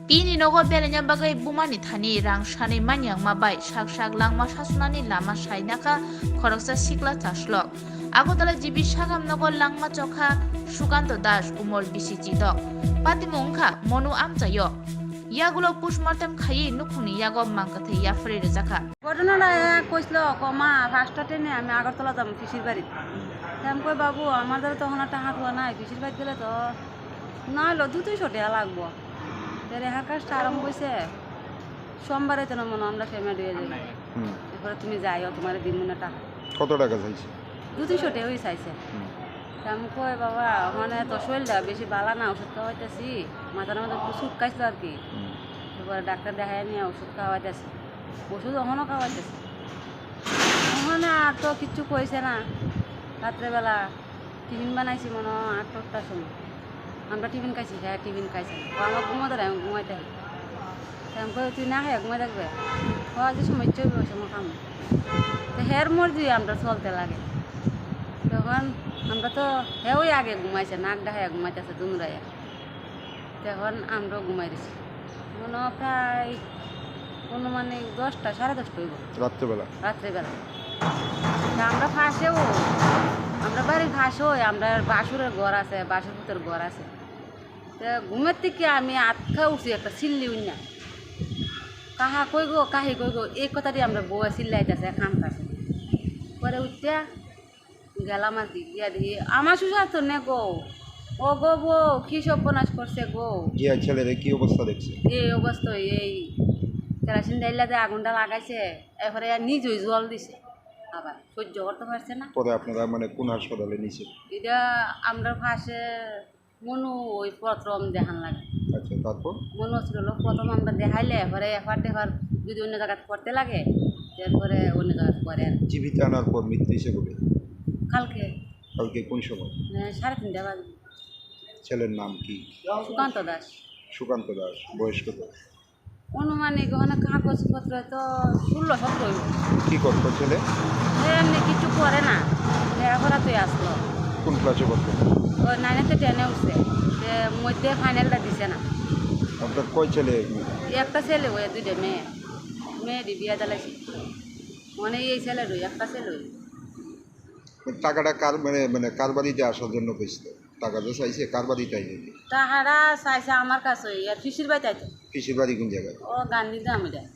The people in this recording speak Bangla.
Bini nogo belenya bagai bumani thani rang shani manyang mabai shak langma shasunani lama shainaka khoroksa sikla chaslok. Agotala jibi shagam nogo langma chokha Sukanto Das umol bisichi dok. Patimungkha monu amchayo. ইয়াগুলো পোস্টমর্টেম খাইয়ে নুখুনি ইয়াগম মাংকাতে ইয়াফরি রেজাকা ঘটনাটা কইছিল কমা ফার্স্টটা ট্রেনে আমি আগরতলা যাবো পিসির বাড়িতে আমি কই বাবু আমাদের তখন আর টাকা খোয়া নাই পিসির বাড়িতে গেলে তো না হলো 200 টাকা লাগবো রেহার কাজটা আরম্ভ হয়েছে সোমবারে তো মনে আমরা ফ্যামিলি হয়ে যাই এরপরে তুমি যাইও তোমার দিন মনে টাকা কত টাকা চাইছে 200 টাকাই চাইছে আমি কই বাবা মানে তো শরীরটা বেশি বালা না ওষুধ খাওয়াইতেছি মাথার মধ্যে একটু সুট খাইছিল আর কি এরপরে ডাক্তার দেখাই নিয়ে ওষুধ খাওয়াইতেছি ওষুধ ওখানেও খাওয়াইতেছি ওখানে আর তো কিচ্ছু কইছে না রাত্রেবেলা টিফিন বানাইছি মনে হয় 8টার সময় আমরা টিফিন খাইছি হ্যাঁ টিফিন খাইছি ও আমার ঘুমাতে দেয় আমি ঘুমাইতে আমি কই তুই না খাই ঘুমাই থাকবে ও যে সময় চলবে ওই সময় খাম তো হের মর্জি আমরা চলতে লাগে তখন আমরা তো হ্যাঁ ওই আগে ঘুমাইছে নাক ডাহাইয়া ঘুমাইতেছে দুমরাইয়া তখন আমরাও ঘুমাই দিছি মনে প্রায় কোনো মানে 10টা 10:30 হইব রাত্রেবেলা আমরা ফাঁসেও আমরা বাড়ির ফাঁসেও আমরা বাসুরের ঘর আছে বাসুর ভিতর ঘর আছে তো ঘুমের থেকে আমি আটকা উঠছি একটা চিল্লি উন্না কাহা কই গো কাহি কই গো এই কথাটি আমরা বউয়ে চিল্লাইতেছে খামতাছে পরে উঠতে গেলাম আর কি গিয়া দেখি আমার সুসার তো নে গো ও গো বউ কি সর্বনাশ করছে গো ছেলের কি অবস্থা দেখছে এই অবস্থা এই কেরাসিন ডাইলাতে আগুনটা লাগাইছে এরপরে নিজেই জল দিছে আবার সহ্য করতে পারছে না পরে আপনারা মানে কোন হাসপাতালে নিছে এটা আমরা ফাঁসে মনু ওই প্রথম দেখান লাগে আচ্ছা তারপর মনু ছিল প্রথম আমরা দেখাইলে এরপরে এফার যদি অন্য জায়গায় করতে লাগে এরপরে অন্য জায়গায় করে আর জীবিত আনার পর মৃত্যু হিসেবে বলে কালকে কোন সময় 3:30 বাজে ছেলের নাম কি সুকান্ত দাস বয়স কত অনুমানিক ওখানে কাগজপত্র তো 16-17 কি করতো ছেলে এমনি কিছু করে না লেখাপড়া তুই আসলো কোন ক্লাসে পড়তো ও 9-তে 10-এ উঠছে মধ্যে ফাইনালটা দিছে না আপনার কয় ছেলে একটা ছেলে ওই 2টা মেয়ে বিয়ে দিলাইছে মানে এই ছেলের একটা ছেলে টাকাটা কার মানে কার বাড়িতে আসার জন্য কইছিল টাকা যে চাইছে কার বাড়িতে তাহারা চাইছে আমার কাছে আর ফিসির বাড়িতে পিসির বাড়ি কোন জায়গায় ও গান্ধী দামে যায়